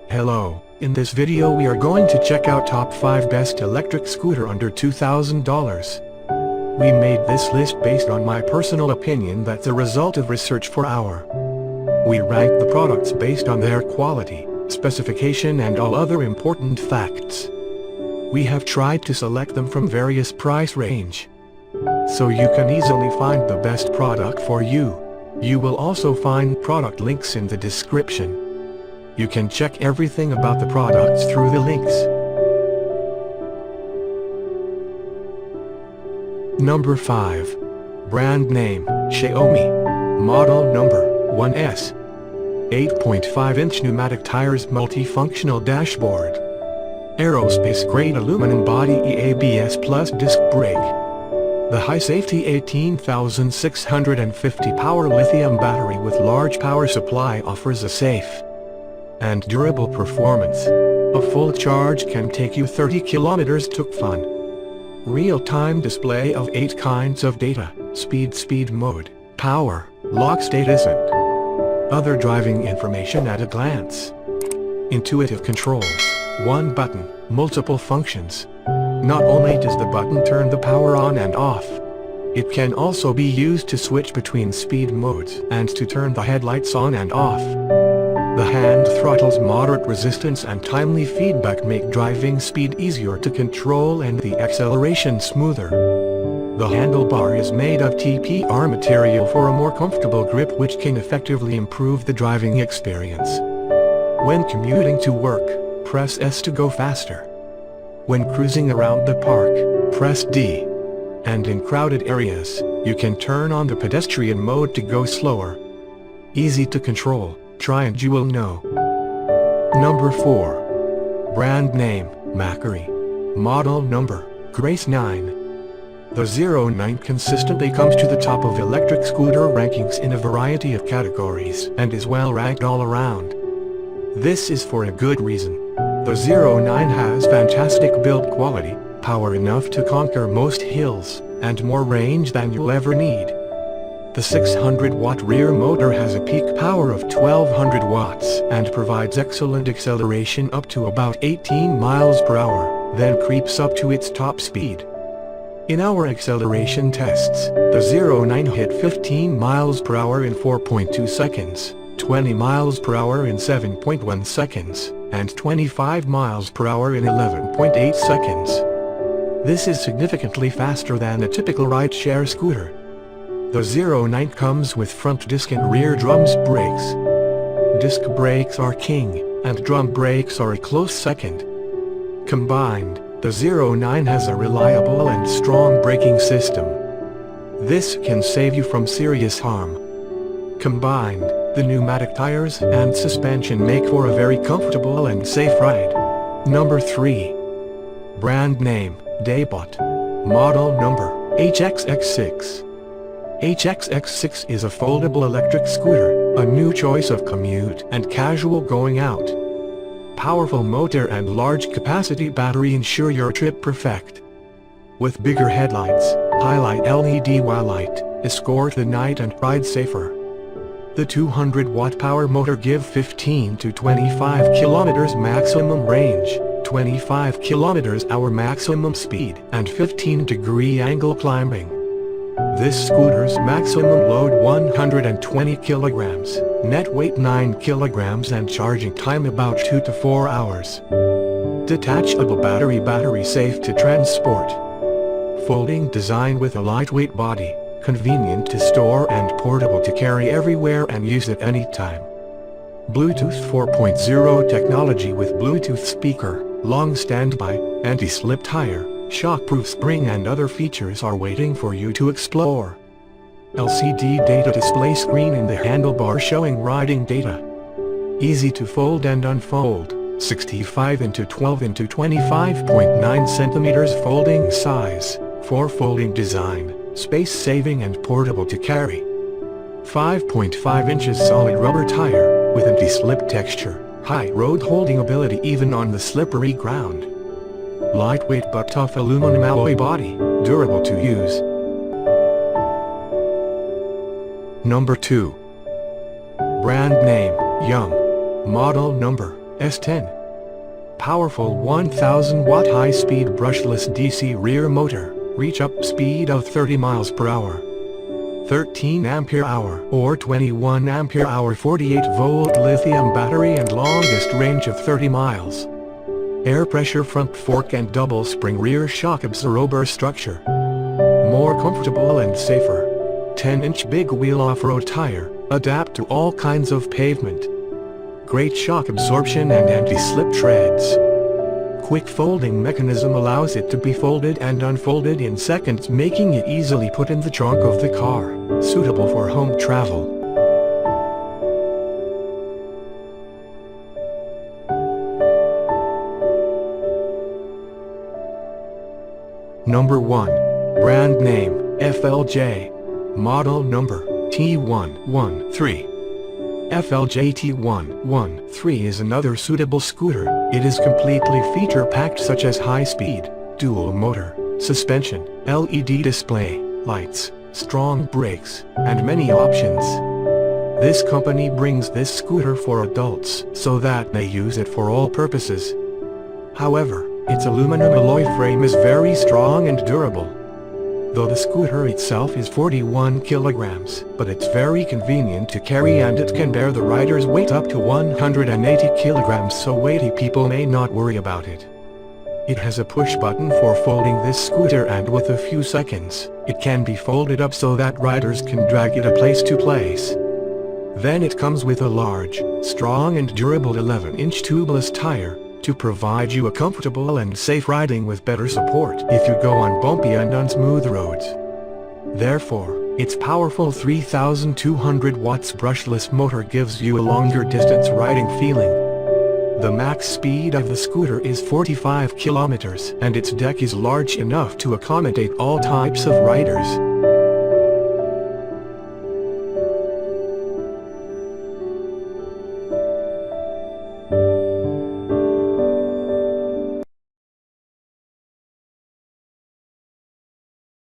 Hello, in this video we are going to check out top 5 best electric scooter under $2,000. We made this list based on my personal opinion that's a result of research for our. We rank the products based on their quality, specification and all other important facts. We have tried to select them from various price range, so you can easily find the best product for you. You will also find product links in the description. You can check everything about the products through the links. Number 5. Brand name, XIAOMI. Model number, 1S. 8.5-inch pneumatic tires, multifunctional dashboard. Aerospace-grade aluminum body, ABS plus disc brake. The high-safety 18,650 power lithium battery with large power supply offers a safe and durable performance. A full charge can take you 30 kilometers. Tufting. Real-time display of 8 kinds of data: speed mode, power, lock status and other driving information at a glance. Intuitive controls, one button, multiple functions. Not only does the button turn the power on and off, it can also be used to switch between speed modes and to turn the headlights on and off. The hand throttle's moderate resistance and timely feedback make driving speed easier to control and the acceleration smoother. The handlebar is made of TPR material for a more comfortable grip, which can effectively improve the driving experience. When commuting to work, press S to go faster. When cruising around the park, press D. And in crowded areas, you can turn on the pedestrian mode to go slower. Easy to control. Try and you will know. Number 4. Brand name, MACURY. Model number, Grace 9. The 09 consistently comes to the top of electric scooter rankings in a variety of categories and is well ranked all around. This is for a good reason. The 09 has fantastic build quality, power enough to conquer most hills, and more range than you'll ever need. The 600-watt rear motor has a peak power of 1200 watts and provides excellent acceleration up to about 18 miles per hour, then creeps up to its top speed. In our acceleration tests, the 09 hit 15 miles per hour in 4.2 seconds, 20 miles per hour in 7.1 seconds, and 25 miles per hour in 11.8 seconds. This is significantly faster than a typical ride-share scooter. The 09 comes with front disc and rear drum brakes. Disc brakes are king, and drum brakes are a close second. Combined, the 09 has a reliable and strong braking system. This can save you from serious harm. Combined, the pneumatic tires and suspension make for a very comfortable and safe ride. Number 3. Brand name, DAIBOT. Model number, HXX6. HXX6 is a foldable electric scooter, a new choice of commute and casual going out. Powerful motor and large capacity battery ensure your trip perfect. With bigger headlights, highlight LED while light, escort the night and ride safer. The 200-watt power motor give 15 to 25 kilometers maximum range, 25 kilometers hour maximum speed, and 15-degree angle climbing. This scooter's maximum load 120 kilograms, net weight 9 kilograms and charging time about 2 to 4 hours. Detachable battery safe to transport. Folding design with a lightweight body, convenient to store and portable to carry everywhere and use at any time. Bluetooth 4.0 technology with Bluetooth speaker, long standby, anti-slip tire, shockproof spring and other features are waiting for you to explore. LCD data display screen in the handlebar showing riding data. Easy to fold and unfold, 65 x 12 x 25.9 centimeters folding size, 4-folding design, space-saving and portable to carry. 5.5 inches solid rubber tire, with anti-slip texture, high road holding ability even on the slippery ground. Lightweight but tough aluminum alloy body, durable to use. Number 2. Brand name, YUME. Model number, S10. Powerful 1000 watt high-speed brushless DC rear motor, reach up speed of 30 miles per hour. 13 ampere hour or 21 ampere hour 48 volt lithium battery and longest range of 30 miles. Air pressure front fork and double spring rear shock absorber structure. More comfortable and safer. 10-inch big wheel off-road tire, adapt to all kinds of pavement. Great shock absorption and anti-slip treads. Quick folding mechanism allows it to be folded and unfolded in seconds, making it easily put in the trunk of the car, suitable for home travel. Number 1. Brand name, FLJ. Model number, T113. FLJ T113 is another suitable scooter. It is completely feature-packed, such as high-speed, dual motor, suspension, LED display, lights, strong brakes, and many options. This company brings this scooter for adults so that they use it for all purposes. However, its aluminum alloy frame is very strong and durable. Though the scooter itself is 41 kilograms, but it's very convenient to carry and it can bear the rider's weight up to 180 kilograms, so weighty people may not worry about it. It has a push button for folding this scooter, and with a few seconds, it can be folded up so that riders can drag it place to place. Then it comes with a large, strong and durable 11-inch tubeless tire, to provide you a comfortable and safe riding with better support if you go on bumpy and unsmooth roads. Therefore, its powerful 3200 watts brushless motor gives you a longer distance riding feeling. The max speed of the scooter is 45 kilometers, and its deck is large enough to accommodate all types of riders.